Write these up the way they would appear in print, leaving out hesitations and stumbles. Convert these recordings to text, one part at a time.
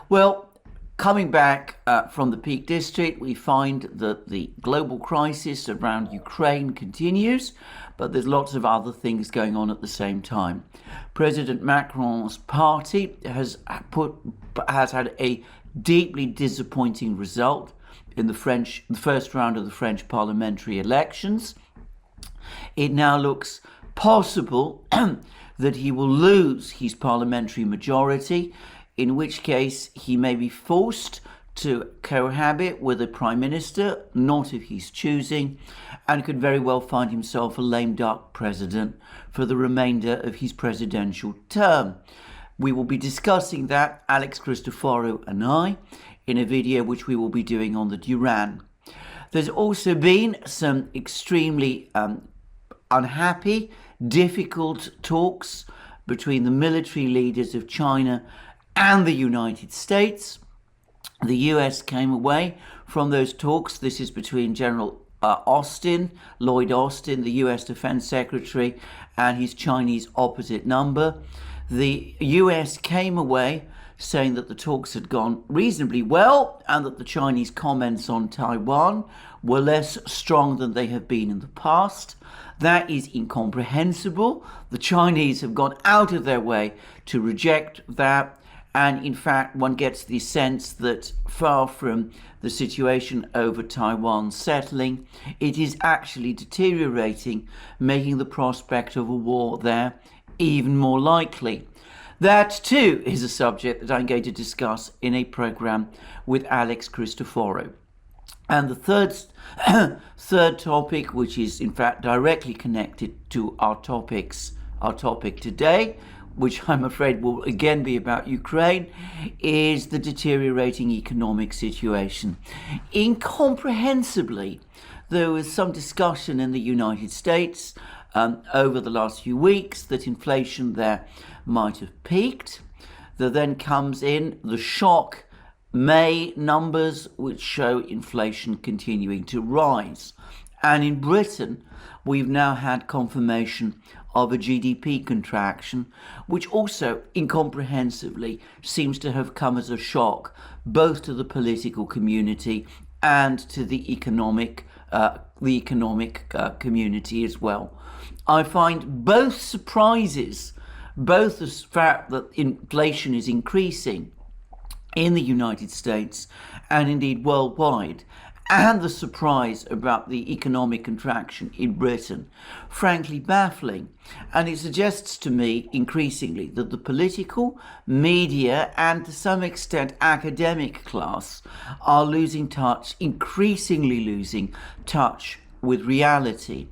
Well, coming back from the Peak District, we find that the global crisis around Ukraine continues, but there's lots of other things going on at the same time. President Macron's party has had a deeply disappointing result in the first round of the French parliamentary elections. It now looks possible that he will lose his parliamentary majority, in which case he may be forced to cohabit with a prime minister, not of his choosing, and could very well find himself a lame duck president for the remainder of his presidential term. We will be discussing that, Alex Christoforou and I, in a video which we will be doing on the Duran. There's also been some extremely unhappy, difficult talks between the military leaders of China and the United States. The US came away from those talks. This is between General Lloyd Austin, the US Defense Secretary, and his Chinese opposite number. The US came away saying that the talks had gone reasonably well and that the Chinese comments on Taiwan were less strong than they have been in the past. That is incomprehensible. The Chinese have gone out of their way to reject that. And in fact, one gets the sense that far from the situation over Taiwan settling, it is actually deteriorating, making the prospect of a war there even more likely. That too is a subject that I'm going to discuss in a program with Alex Christoforou. And the third topic, which is in fact directly connected to our topic today, which I'm afraid will again be about Ukraine, is the deteriorating economic situation. Incomprehensibly, there was some discussion in the United States over the last few weeks that inflation there might have peaked. There then comes in the shock May numbers, which show inflation continuing to rise. And in Britain, we've now had confirmation of a GDP contraction, which also incomprehensibly seems to have come as a shock both to the political community and to the economic community as well. I find both surprises, both the fact that inflation is increasing in the United States and indeed worldwide, and the surprise about the economic contraction in Britain, frankly baffling. And it suggests to me increasingly that the political, media, and to some extent academic class are increasingly losing touch with reality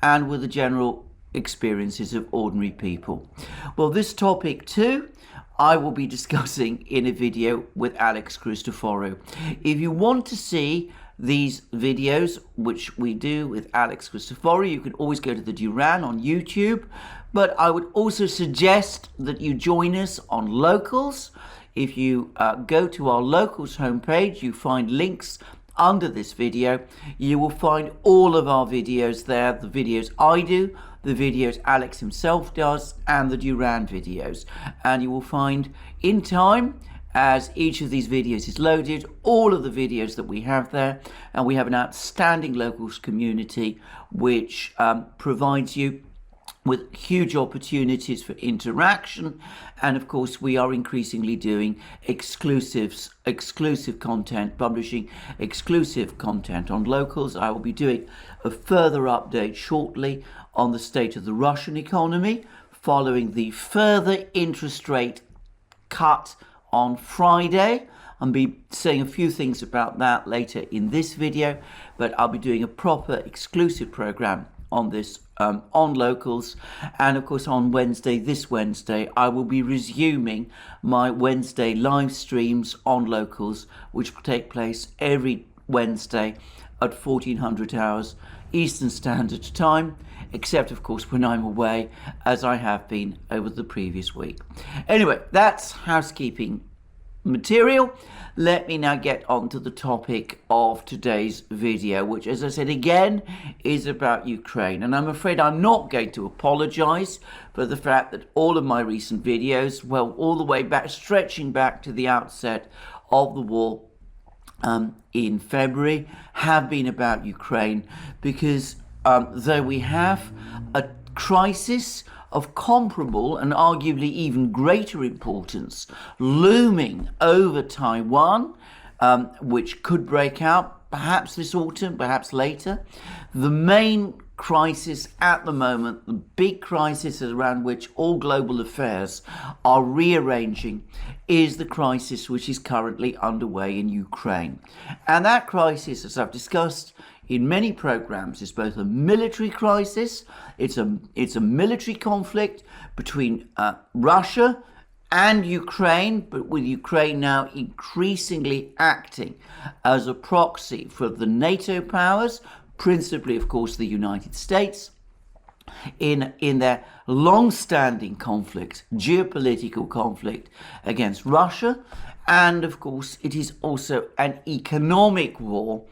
and with the general experiences of ordinary people. Well, this topic too, I will be discussing in a video with Alex Christoforou. If you want to see these videos, which we do with Alex Christoforou, you can always go to the Duran on YouTube. But I would also suggest that you join us on Locals. If you go to our Locals homepage, you find links under this video. You will find all of our videos there, the videos I do, the videos Alex himself does, and the Duran videos. And you will find in time, as each of these videos is loaded, all of the videos that we have there. And we have an outstanding Locals community which provides you with huge opportunities for interaction. And of course, we are increasingly doing exclusive content, publishing exclusive content on Locals. I will be doing a further update shortly on the state of the Russian economy following the further interest rate cut on Friday. I'll be saying a few things about that later in this video, but I'll be doing a proper exclusive program on this on Locals. And of course on this Wednesday, I will be resuming my Wednesday live streams on Locals, which will take place every Wednesday at 1400 hours Eastern Standard Time, except of course when I'm away, as I have been over the previous week. Anyway, that's housekeeping material, let me now get on to the topic of today's video, which, as I said again, is about Ukraine. And I'm afraid I'm not going to apologize for the fact that all of my recent videos, well, all the way back, stretching back to the outset of the war in February, have been about Ukraine, because though we have a crisis of comparable and arguably even greater importance looming over Taiwan, which could break out perhaps this autumn, perhaps later. The main crisis at the moment, the big crisis around which all global affairs are rearranging, is the crisis which is currently underway in Ukraine. And that crisis, as I've discussed in many programs, is both a military crisis, it's a military conflict between Russia and Ukraine, but with Ukraine now increasingly acting as a proxy for the NATO powers, principally, of course, the United States, in their long-standing conflict, geopolitical conflict against Russia. And of course, it is also an economic war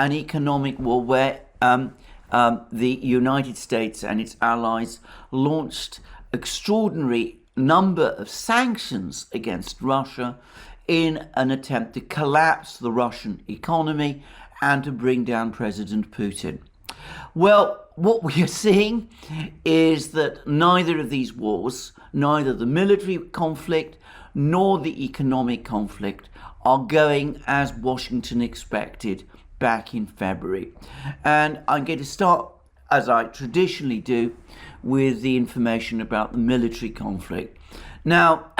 where the United States and its allies launched extraordinary number of sanctions against Russia in an attempt to collapse the Russian economy and to bring down President Putin. Well, what we are seeing is that neither of these wars, neither the military conflict nor the economic conflict, are going as Washington expected back in February. And I'm going to start, as I traditionally do, with the information about the military conflict. Now,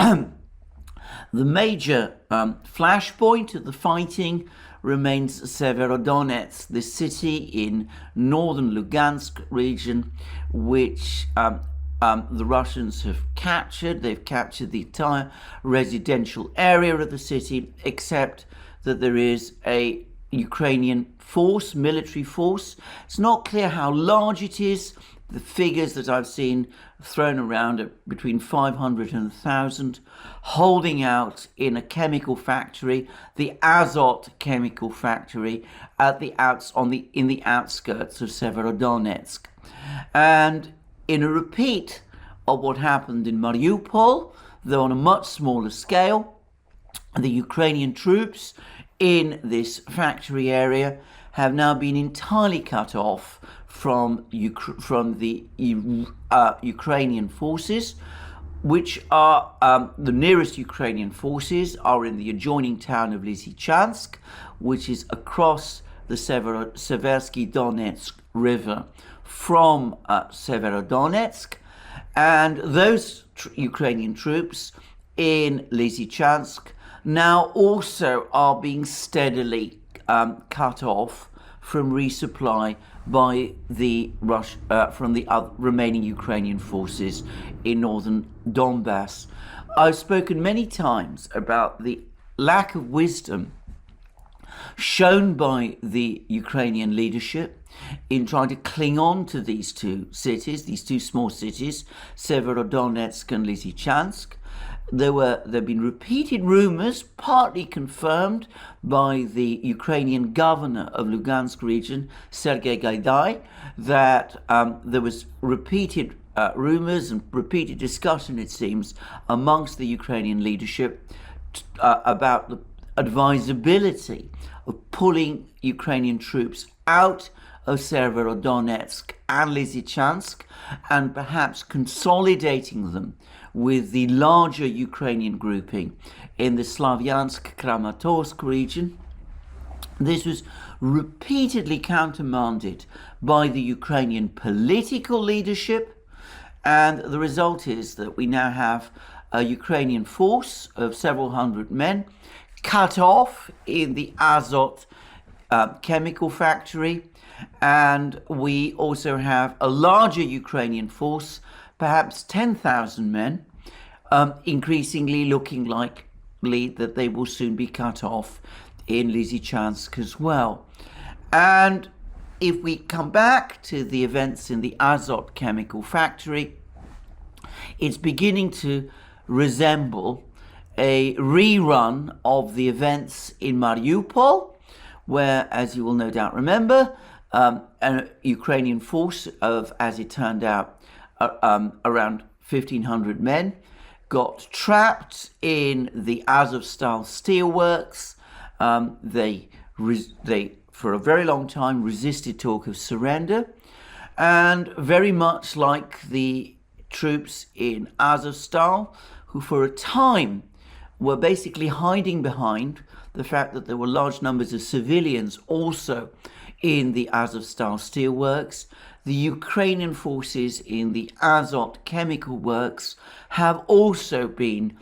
the major flashpoint of the fighting remains Severodonetsk, the city in northern Lugansk region, which the Russians have captured. They've captured the entire residential area of the city, except that there is a Ukrainian force, military force. It's not clear how large it is. The figures that I've seen thrown around are between 500 and 1,000, holding out in a chemical factory, the Azot chemical factory, in the outskirts of Severodonetsk. And in a repeat of what happened in Mariupol, though on a much smaller scale, the Ukrainian troops in this factory area have now been entirely cut off from the Ukrainian forces, which are the nearest Ukrainian forces are in the adjoining town of Lysychansk, which is across the Seversky Donetsk River from Severodonetsk, and those Ukrainian troops in Lysychansk now also are being steadily cut off from resupply by from the remaining Ukrainian forces in northern Donbass. I've spoken many times about the lack of wisdom shown by the Ukrainian leadership in trying to cling on to these two cities, these two small cities, Severodonetsk and Lysychansk. There have been repeated rumors, partly confirmed by the Ukrainian governor of Lugansk region, Sergei Gaidai, that there was repeated rumors and repeated discussion, it seems, amongst the Ukrainian leadership about the advisability of pulling Ukrainian troops out of Severodonetsk and Lysychansk and perhaps consolidating them with the larger Ukrainian grouping in the Slavyansk-Kramatorsk region. This was repeatedly countermanded by the Ukrainian political leadership, and the result is that we now have a Ukrainian force of several hundred men cut off in the Azot chemical factory, and we also have a larger Ukrainian force, perhaps 10,000 men, increasingly looking likely that they will soon be cut off in Lysychansk as well. And if we come back to the events in the Azot chemical factory, it's beginning to resemble a rerun of the events in Mariupol, where, as you will no doubt remember, a Ukrainian force of, as it turned out, around 1,500 men got trapped in the Azovstal steelworks. They, for a very long time, resisted talk of surrender. And very much like the troops in Azovstal, who for a time were basically hiding behind the fact that there were large numbers of civilians also in the Azovstal steelworks, the Ukrainian forces in the Azot chemical works have also been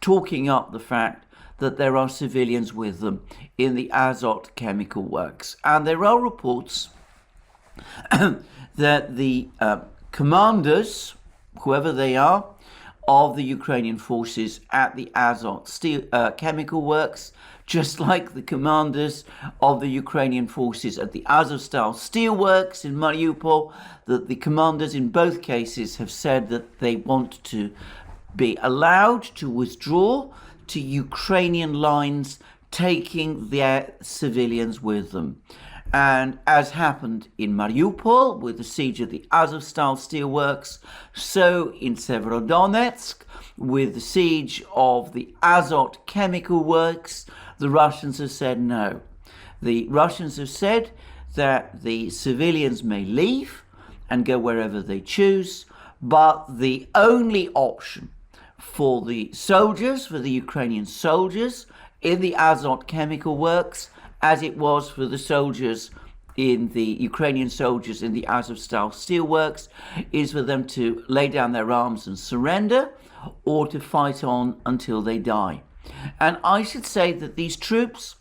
talking up the fact that there are civilians with them in the Azot chemical works. And there are reports that the commanders, whoever they are, of the Ukrainian forces at the Azot chemical works, just like the commanders of the Ukrainian forces at the Azovstal steelworks in Mariupol, that the commanders in both cases have said that they want to be allowed to withdraw to Ukrainian lines, taking their civilians with them. And as happened in Mariupol with the siege of the Azovstal steelworks, so in Severodonetsk with the siege of the Azot chemical works, the Russians have said no. The Russians have said that the civilians may leave and go wherever they choose, but the only option for the soldiers, for the Ukrainian soldiers in the Azot chemical works, as it was for the soldiers in the Ukrainian soldiers in the Azovstal steelworks, is for them to lay down their arms and surrender, or to fight on until they die. And I should say that these troops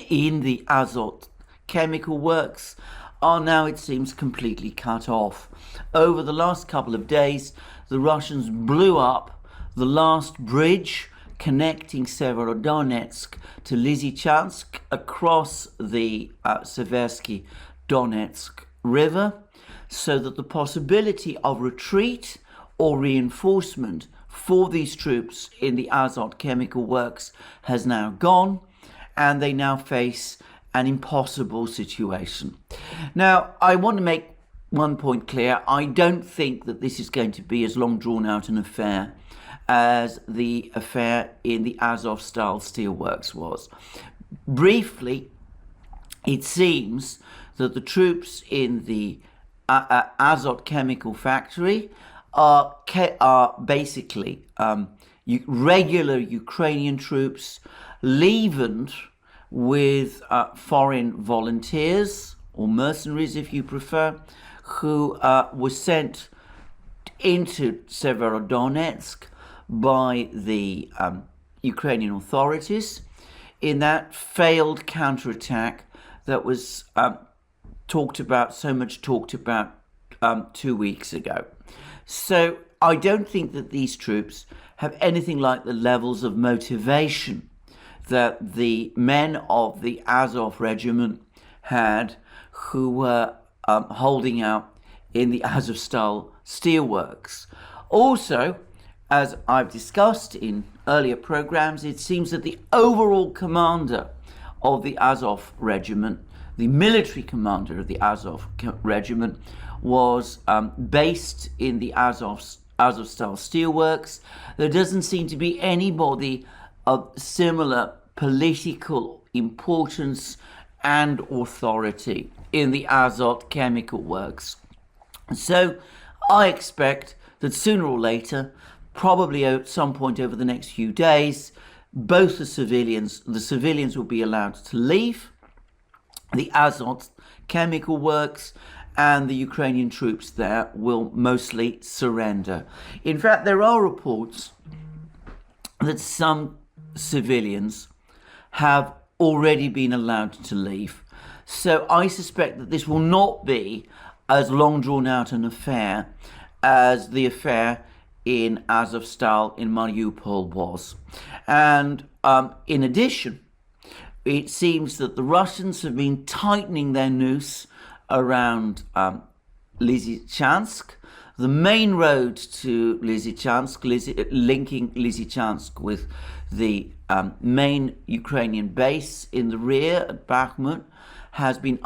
in the Azot chemical works are now, it seems, completely cut off. Over the last couple of days, the Russians blew up the last bridge connecting Severodonetsk to Lysychansk across the Seversky Donetsk River, so that the possibility of retreat or reinforcement for these troops in the Azot chemical works has now gone, and they now face an impossible situation. Now, I want to make one point clear. I don't think that this is going to be as long drawn out an affair as the affair in the Azovstal steelworks was. Briefly, it seems that the troops in the Azot chemical factory are basically regular Ukrainian troops leavened with foreign volunteers or mercenaries, if you prefer, who were sent into Severodonetsk by the Ukrainian authorities in that failed counterattack that was talked about 2 weeks ago. So I don't think that these troops have anything like the levels of motivation that the men of the Azov regiment had, who were holding out in the Azovstal steelworks. Also, as I've discussed in earlier programs, it seems that the overall commander of the Azov regiment, the military commander of the Azov regiment, was based in the Azovstal steelworks. There doesn't seem to be anybody of similar political importance and authority in the Azot chemical works. So I expect that sooner or later, probably at some point over the next few days, both the civilians will be allowed to leave the Azot chemical works, and the Ukrainian troops there will mostly surrender. In fact, there are reports that some civilians have already been allowed to leave. So I suspect that this will not be as long drawn out an affair as the affair in Azovstal in Mariupol was. And in addition, it seems that the Russians have been tightening their noose around Lysychansk. the main road to Lysychansk, linking Lysychansk with the main Ukrainian base in the rear at Bakhmut, has been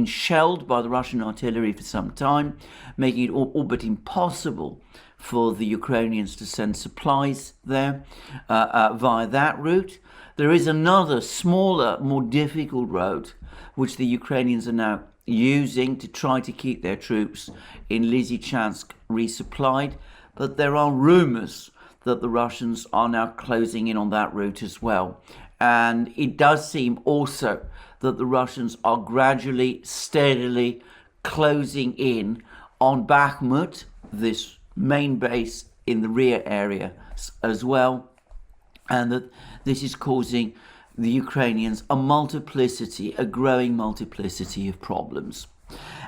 shelled by the Russian artillery for some time, making it all but impossible for the Ukrainians to send supplies there via that route. There is another smaller, more difficult road, which the Ukrainians are now using to try to keep their troops in Lysychansk resupplied. But there are rumors that the Russians are now closing in on that route as well. And it does seem also that the Russians are gradually, steadily closing in on Bakhmut, this main base in the rear area as well, and that this is causing the Ukrainians a growing multiplicity of problems.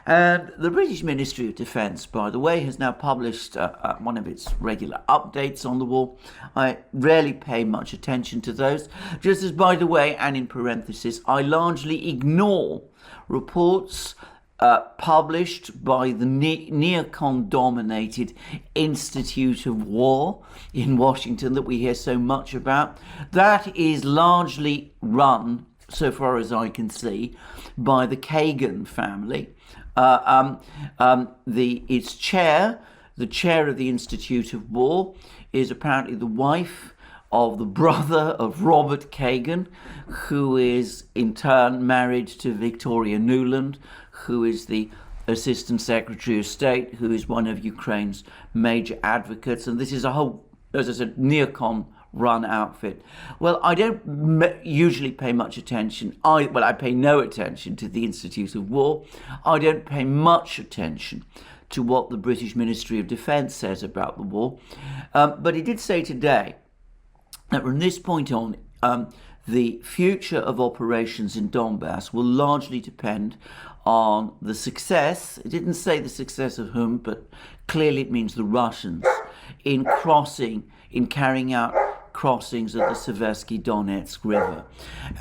And the British Ministry of Defence, by the way, has now published one of its regular updates on the war. I rarely pay much attention to those. Just as, by the way, and in parenthesis, I largely ignore reports published by the neocon-dominated Institute of War in Washington that we hear so much about. That is largely run, so far as I can see, by the Kagan family. Its chair, the chair of the Institute of War, is apparently the wife of the brother of Robert Kagan, who is in turn married to Victoria Nuland, who is the Assistant Secretary of State, who is one of Ukraine's major advocates. And this is a whole, as I said, neocon run outfit. Well, I don't usually pay much attention. I pay no attention to the Institute of War. I don't pay much attention to what the British Ministry of Defence says about the war. But it did say today that from this point on, the future of operations in Donbass will largely depend on the success. It didn't say the success of whom, but clearly it means the Russians in carrying out crossings of the Seversky Donetsk River.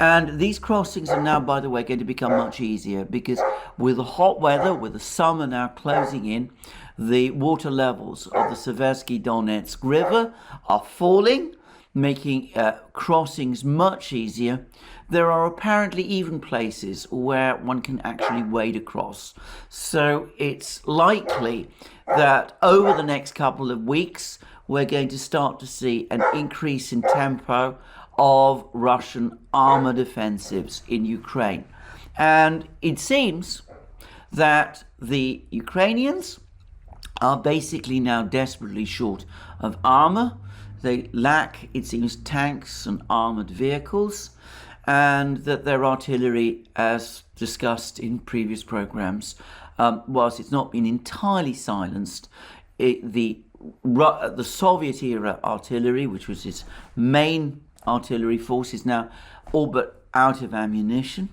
And these crossings are now, by the way, going to become much easier because with the hot weather, with the summer now closing in, the water levels of the Seversky Donetsk River are falling, making crossings much easier. There are apparently even places where one can actually wade across. So it's likely that over the next couple of weeks, we're going to start to see an increase in tempo of Russian armored offensives in Ukraine. And it seems that the Ukrainians are basically now desperately short of armor. They lack, it seems, tanks and armored vehicles, and that their artillery, as discussed in previous programs, whilst it's not been entirely silenced, the Soviet-era artillery, which was its main artillery force, is now all but out of ammunition,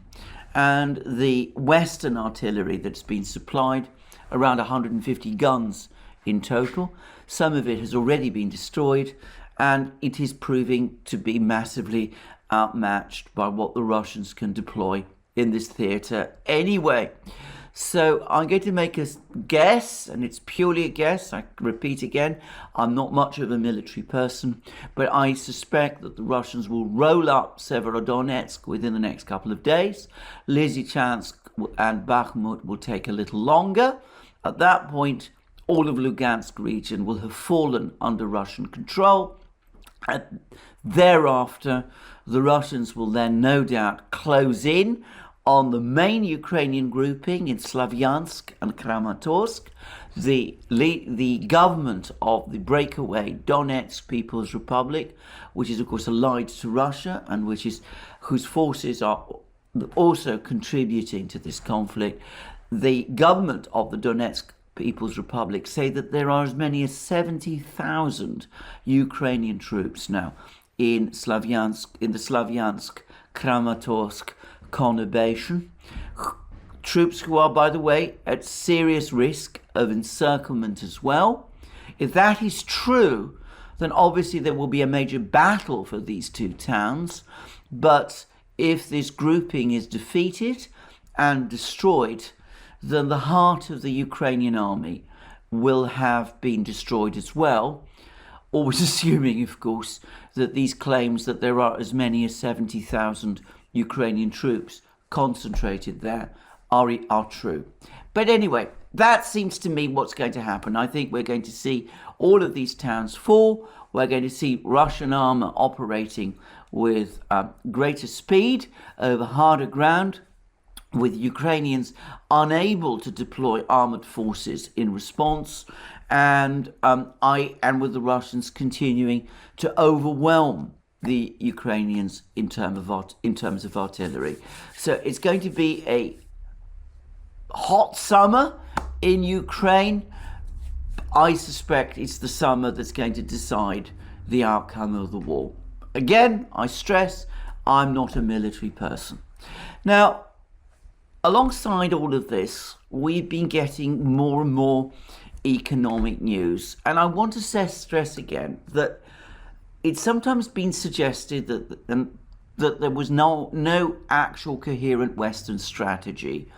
and the Western artillery that's been supplied, around 150 guns in total, some of it has already been destroyed, and it is proving to be massively outmatched by what the Russians can deploy in this theatre anyway. So I'm going to make a guess, and it's purely a guess. I repeat again, I'm not much of a military person, but I suspect that the Russians will roll up Severodonetsk within the next couple of days. Lysychansk and Bakhmut will take a little longer. At that point, all of Lugansk region will have fallen under Russian control. And thereafter, the Russians will then no doubt close in on the main Ukrainian grouping in Slavyansk and Kramatorsk. The government of the breakaway Donetsk People's Republic, which is of course allied to Russia and whose forces are also contributing to this conflict. The government of the Donetsk People's Republic say that there are as many as 70,000 Ukrainian troops now in the Slavyansk Kramatorsk conurbation. Troops who are, by the way, at serious risk of encirclement as well. If that is true, then obviously there will be a major battle for these two towns. But if this grouping is defeated and destroyed, then the heart of the Ukrainian army will have been destroyed as well, always assuming, of course, that these claims that there are as many as 70,000 Ukrainian troops concentrated there are true. But anyway, that seems to me what's going to happen. I think we're going to see all of these towns fall. We're going to see Russian armor operating with greater speed over harder ground, with Ukrainians unable to deploy armored forces in response, and with the Russians continuing to overwhelm the Ukrainians in terms of artillery. So it's going to be a hot summer in Ukraine. I suspect it's the summer that's going to decide the outcome of the war. Again, I stress, I'm not a military person. Now, alongside all of this, we've been getting more and more economic news. And I want to stress again that it's sometimes been suggested that there was no actual coherent Western strategy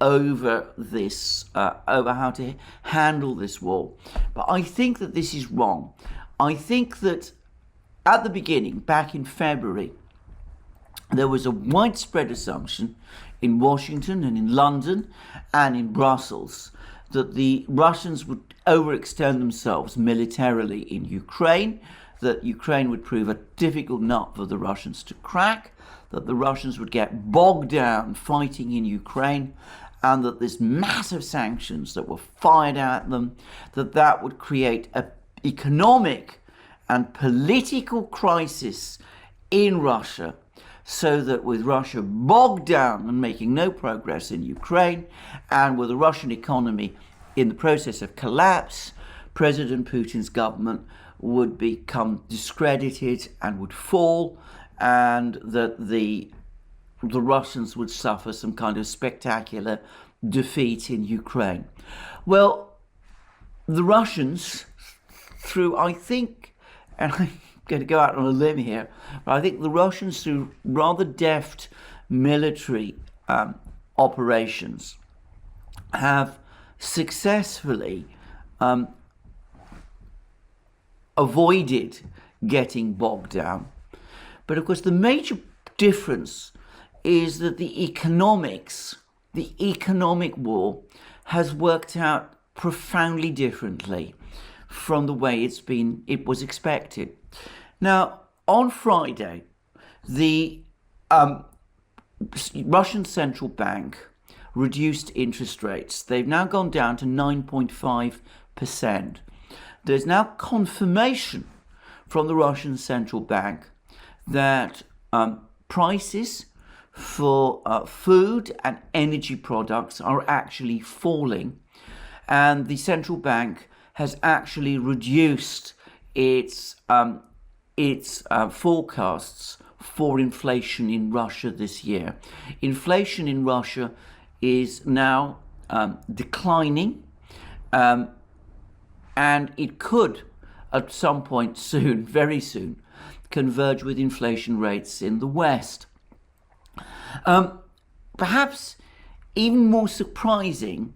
over this, over how to handle this war. But I think that this is wrong. I think that at the beginning, back in February, there was a widespread assumption in Washington and in London and in Brussels that the Russians would overextend themselves militarily in Ukraine, that Ukraine would prove a difficult nut for the Russians to crack, that the Russians would get bogged down fighting in Ukraine, and that this massive sanctions that were fired at them, that would create an economic and political crisis in Russia, so that with Russia bogged down and making no progress in Ukraine, and with the Russian economy in the process of collapse, President Putin's government would become discredited and would fall, and that the Russians would suffer some kind of spectacular defeat in Ukraine. Well, the Russians, through, I think, and I'm going to go out on a limb here, but I think the Russians, through rather deft military operations, have successfully avoided getting bogged down. But of course, the major difference is that the economic war has worked out profoundly differently from the way it was expected. Now, on Friday, the Russian central bank reduced interest rates. They've now gone down to 9.5%. There's now confirmation from the Russian central bank that prices for food and energy products are actually falling, and the central bank has actually reduced its forecasts for inflation in Russia this year. Inflation in Russia is now declining, and it could, at some point soon, very soon, converge with inflation rates in the West. Perhaps even more surprising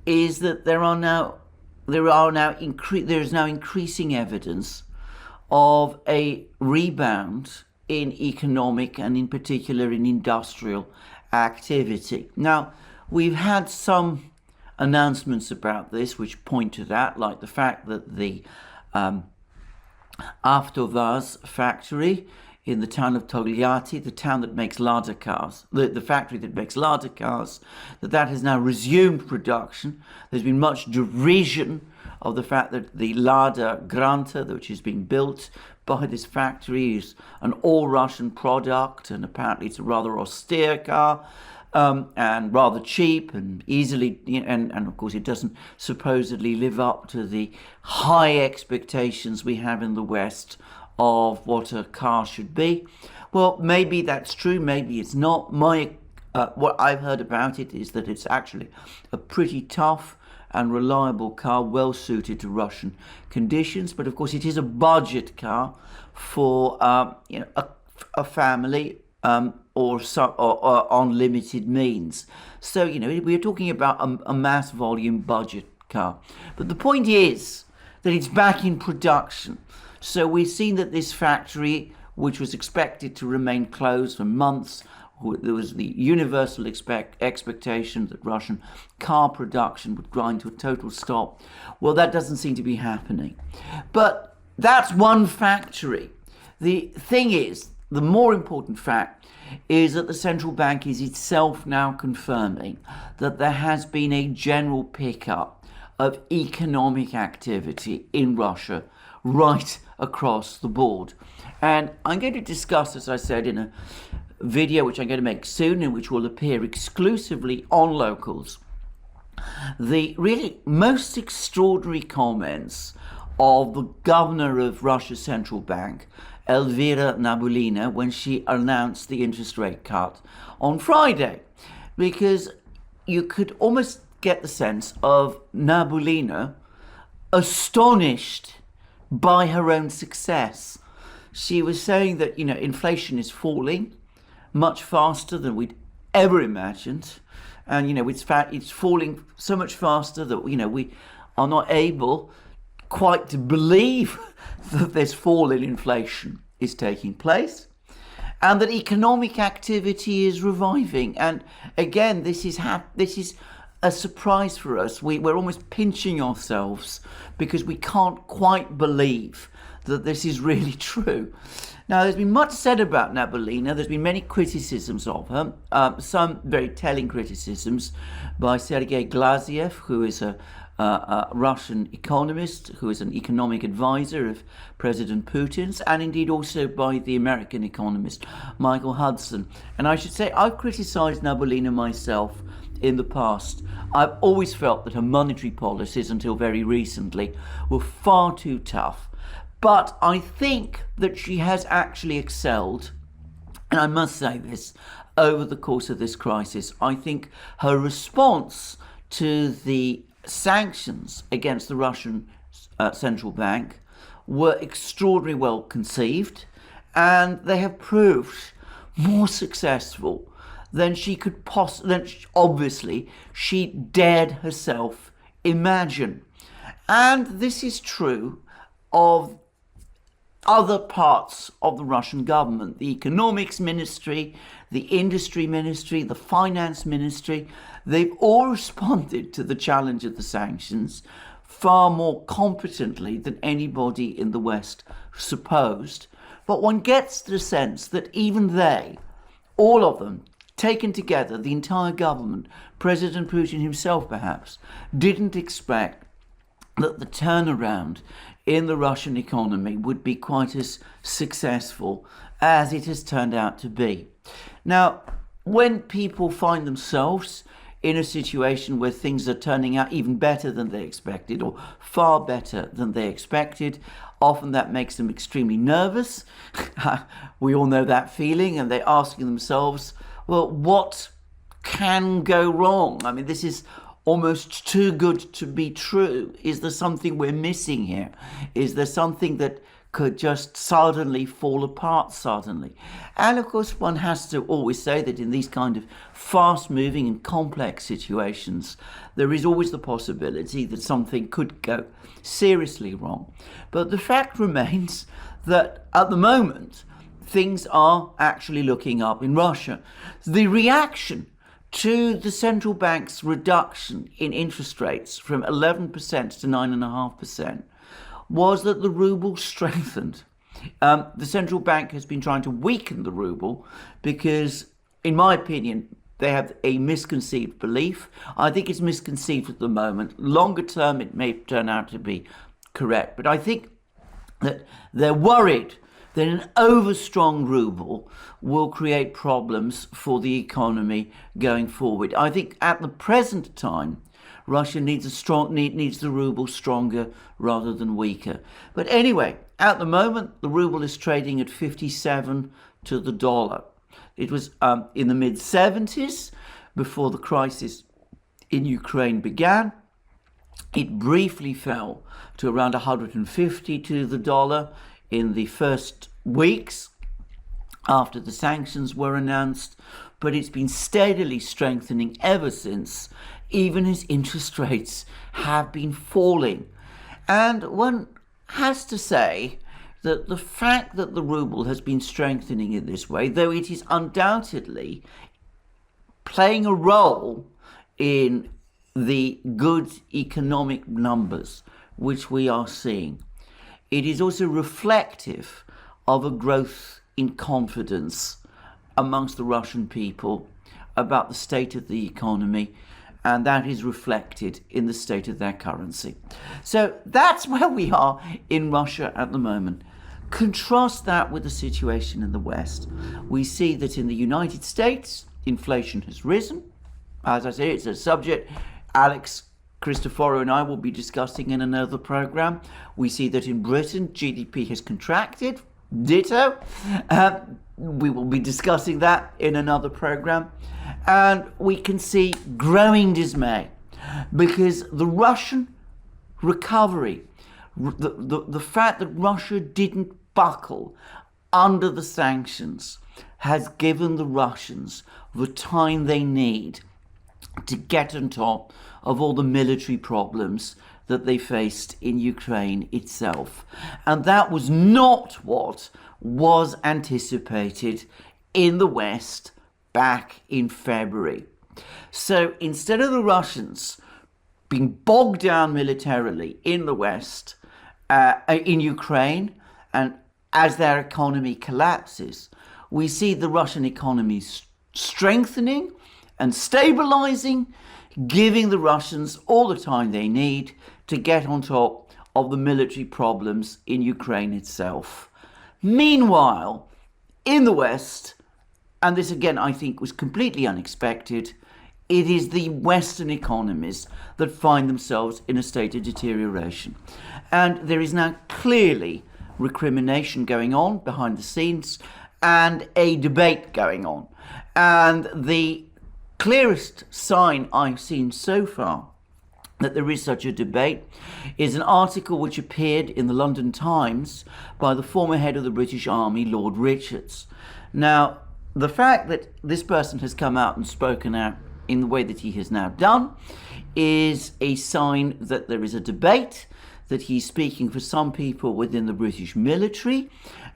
is that there is now increasing evidence of a rebound in economic and in particular in industrial activity. Now, we've had some announcements about this which point to that, like the fact that the Avtovaz factory in the town of Togliatti, the town that makes Lada cars, the factory that makes Lada cars, that has now resumed production. There's been much derision of the fact that the Lada Granta, which is being built by this factory, is an all-Russian product, and apparently it's a rather austere car, and rather cheap and easily, and of course it doesn't supposedly live up to the high expectations we have in the West of what a car should be. Well, maybe that's true, maybe it's not. What I've heard about it is that it's actually a pretty tough and reliable car, well suited to Russian conditions. But of course, it is a budget car for a family or on limited means. So we're talking about a mass volume budget car. But the point is that it's back in production. So we've seen that this factory, which was expected to remain closed for months, there was the universal expectation that Russian car production would grind to a total stop. Well, that doesn't seem to be happening. But that's one factory. The thing is, the more important fact is that the central bank is itself now confirming that there has been a general pickup of economic activity in Russia right across the board. And I'm going to discuss, as I said, in a video which I'm going to make soon and which will appear exclusively on Locals, the really most extraordinary comments of the governor of Russia's central bank, Elvira Nabiullina, when she announced the interest rate cut on Friday. Because you could almost get the sense of Nabiullina astonished by her own success. She was saying that, inflation is falling much faster than we'd ever imagined. And, it's falling so much faster that, we are not able quite to believe that this fall in inflation is taking place and that economic activity is reviving. And again, this is a surprise for us. We're almost pinching ourselves because we can't quite believe that this is really true. Now, there's been much said about Nabiullina. There's been many criticisms of her, some very telling criticisms by Sergei Glaziev, who is a Russian economist, who is an economic advisor of President Putin's, and indeed also by the American economist Michael Hudson. And I should say, I've criticized Nabiullina myself in the past. I've always felt that her monetary policies, until very recently, were far too tough. But I think that she has actually excelled, and I must say this, over the course of this crisis. I think her response to the sanctions against the Russian central bank were extraordinarily well conceived, and they have proved more successful than she could obviously she dared herself imagine. And this is true of other parts of the Russian government, the economics ministry, the industry ministry, the finance ministry. They've all responded to the challenge of the sanctions far more competently than anybody in the West supposed. But one gets the sense that even they, all of them, taken together, the entire government, President Putin himself perhaps, didn't expect that the turnaround in the Russian economy would be quite as successful as it has turned out to be. Now, when people find themselves in a situation where things are turning out even better than they expected, or far better than they expected, often that makes them extremely nervous. We all know that feeling, and they're asking themselves, well, what can go wrong? I mean, this is almost too good to be true. Is there something we're missing here? Is there something that could just suddenly fall apart suddenly? And of course, one has to always say that in these kind of fast-moving and complex situations, there is always the possibility that something could go seriously wrong. But the fact remains that at the moment, things are actually looking up in Russia. The reaction to the central bank's reduction in interest rates from 11% to 9.5% was that the ruble strengthened. The central bank has been trying to weaken the ruble because, in my opinion, they have a misconceived belief. I think it's misconceived at the moment. Longer term, it may turn out to be correct. But I think that they're worried that an overstrong ruble will create problems for the economy going forward. I think at the present time, Russia needs the ruble stronger rather than weaker. But anyway, at the moment, the ruble is trading at 57 to the dollar. It was in the mid-70s before the crisis in Ukraine began. It briefly fell to around 150 to the dollar in the first weeks after the sanctions were announced, but it's been steadily strengthening ever since even as interest rates have been falling. And one has to say that the fact that the ruble has been strengthening in this way, though it is undoubtedly playing a role in the good economic numbers which we are seeing, it is also reflective of a growth in confidence amongst the Russian people about the state of the economy, and that is reflected in the state of their currency. So that's where we are in Russia at the moment. Contrast that with the situation in the West. We see that in the United States, inflation has risen. As I say, it's a subject Alex Christoforo and I will be discussing in another program. We see that in Britain, GDP has contracted. Ditto. We will be discussing that in another program. And we can see growing dismay because the Russian recovery, the fact that Russia didn't buckle under the sanctions, has given the Russians the time they need to get on top of all the military problems that they faced in Ukraine itself. And that was not what was anticipated in the West back in February. So instead of the Russians being bogged down militarily in the West, in Ukraine, and as their economy collapses, we see the Russian economy strengthening and stabilizing, giving the Russians all the time they need to get on top of the military problems in Ukraine itself. Meanwhile, in the West, and this again I think was completely unexpected, it is the Western economies that find themselves in a state of deterioration. And there is now clearly recrimination going on behind the scenes and a debate going on. And the clearest sign I've seen so far that there is such a debate is an article which appeared in the London Times by the former head of the British Army, Lord Richards. Now, the fact that this person has come out and spoken out in the way that he has now done is a sign that there is a debate, that he's speaking for some people within the British military,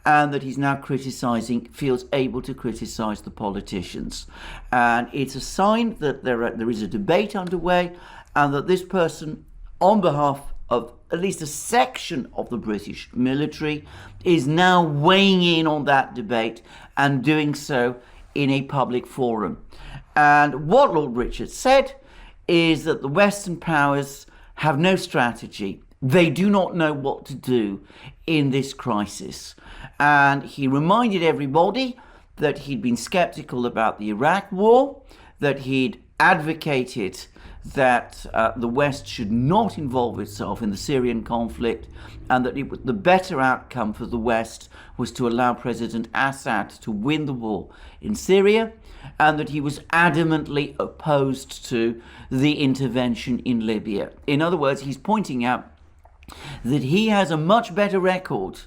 and that he's now feels able to criticise the politicians. And it's a sign that there is a debate underway, and that this person, on behalf of at least a section of the British military, is now weighing in on that debate and doing so in a public forum. And what Lord Richards said is that the Western powers have no strategy. They do not know what to do in this crisis. And he reminded everybody that he'd been skeptical about the Iraq war, that he'd advocated that the West should not involve itself in the Syrian conflict, and that the better outcome for the West was to allow President Assad to win the war in Syria, and that he was adamantly opposed to the intervention in Libya. In other words, he's pointing out that he has a much better record,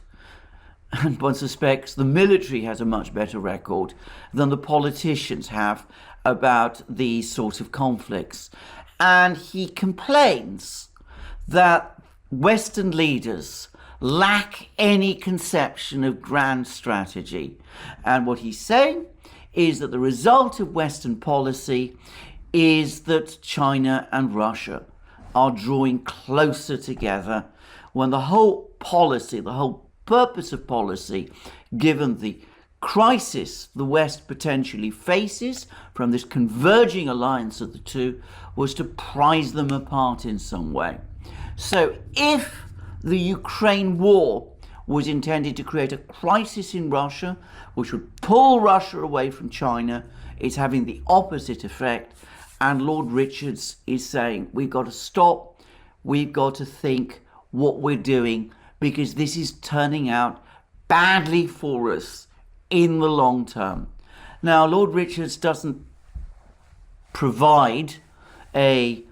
and one suspects the military has a much better record than the politicians have about these sorts of conflicts. And he complains that Western leaders lack any conception of grand strategy. And what he's saying is that the result of Western policy is that China and Russia are drawing closer together, when the whole policy, the whole purpose of policy, given the crisis the West potentially faces from this converging alliance of the two, was to prize them apart in some way. So if the Ukraine war was intended to create a crisis in Russia, which would pull Russia away from China, it's having the opposite effect. And Lord Richards is saying, we've got to stop, we've got to think what we're doing, because this is turning out badly for us in the long term. Now, Lord Richards doesn't provide a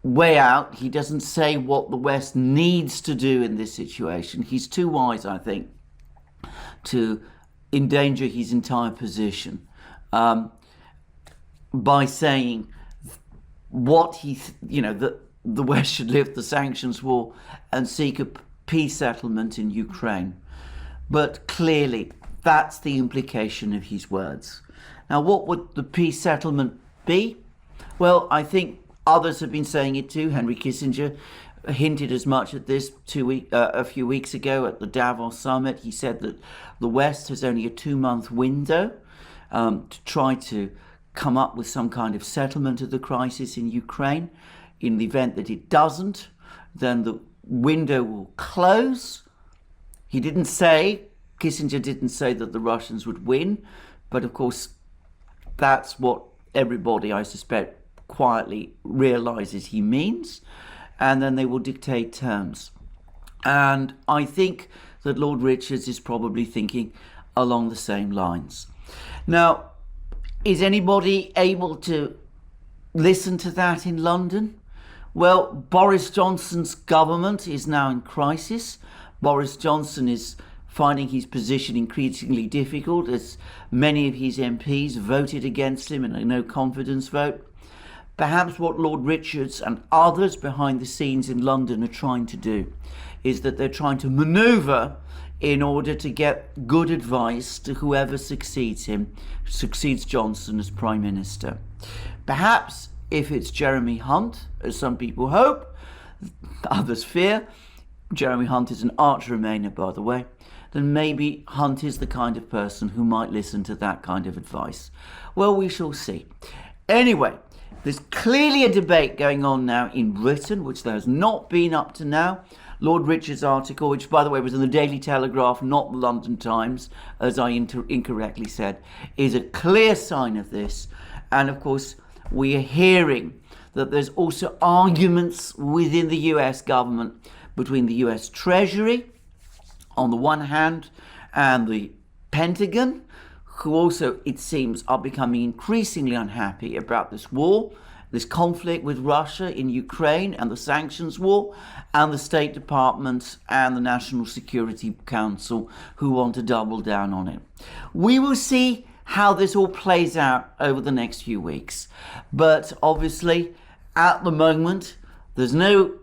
way out. He doesn't say what the West needs to do in this situation. He's too wise, I think, to endanger his entire position by saying what that the West should lift the sanctions war and seek a peace settlement in Ukraine. But clearly, that's the implication of his words. Now, what would the peace settlement be? Well, I think others have been saying it too. Henry Kissinger hinted as much at this a few weeks ago at the Davos summit. He said that the West has only a 2-month window to try to come up with some kind of settlement of the crisis in Ukraine. In the event that it doesn't, then the window will close. Kissinger didn't say that the Russians would win, but of course that's what everybody, I suspect, quietly realizes he means, and then they will dictate terms. And I think that Lord Richards is probably thinking along the same lines. Now, is anybody able to listen to that in London? Well, Boris Johnson's government is now in crisis. Boris Johnson is finding his position increasingly difficult as many of his MPs voted against him in a no-confidence vote. Perhaps what Lord Richards and others behind the scenes in London are trying to do is that they're trying to manoeuvre in order to get good advice to whoever succeeds Johnson as Prime Minister. Perhaps if it's Jeremy Hunt, as some people hope, others fear, Jeremy Hunt is an arch Remainer, by the way, then maybe Hunt is the kind of person who might listen to that kind of advice. Well, we shall see. Anyway, there's clearly a debate going on now in Britain, which there has not been up to now. Lord Richards' article, which, by the way, was in the Daily Telegraph, not the London Times, as I incorrectly said, is a clear sign of this. And, of course, we are hearing that there's also arguments within the US government between the US Treasury, on the one hand, and the Pentagon, who also, it seems, are becoming increasingly unhappy about this war, this conflict with Russia in Ukraine and the sanctions war, and the State Department and the National Security Council, who want to double down on it. We will see how this all plays out over the next few weeks. But obviously, at the moment, there's no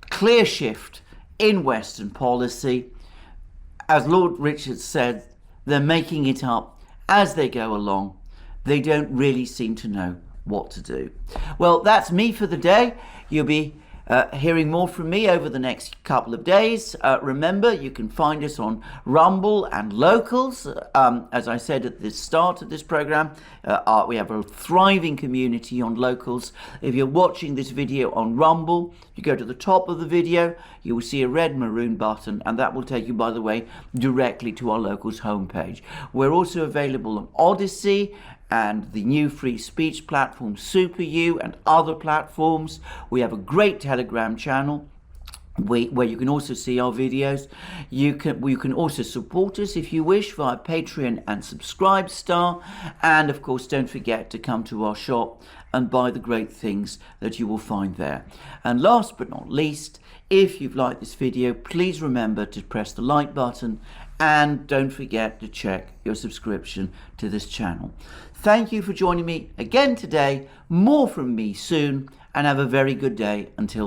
clear shift in Western policy. As Lord Richards said, they're making it up as they go along. They don't really seem to know what to do. Well, that's me for the day. You'll be hearing more from me over the next couple of days. Remember, you can find us on Rumble and Locals. As I said at the start of this program, we have a thriving community on Locals. If you're watching this video on Rumble, you go to the top of the video, you will see a red maroon button, and that will take you, by the way, directly to our Locals homepage. We're also available on Odyssey and the new free speech platform SuperU and other platforms. We have a great Telegram channel where you can also see our videos. You can also support us if you wish via Patreon and Subscribestar. And of course, don't forget to come to our shop and buy the great things that you will find there. And last but not least, if you've liked this video, please remember to press the like button and don't forget to check your subscription to this channel. Thank you for joining me again today. More from me soon, and have a very good day until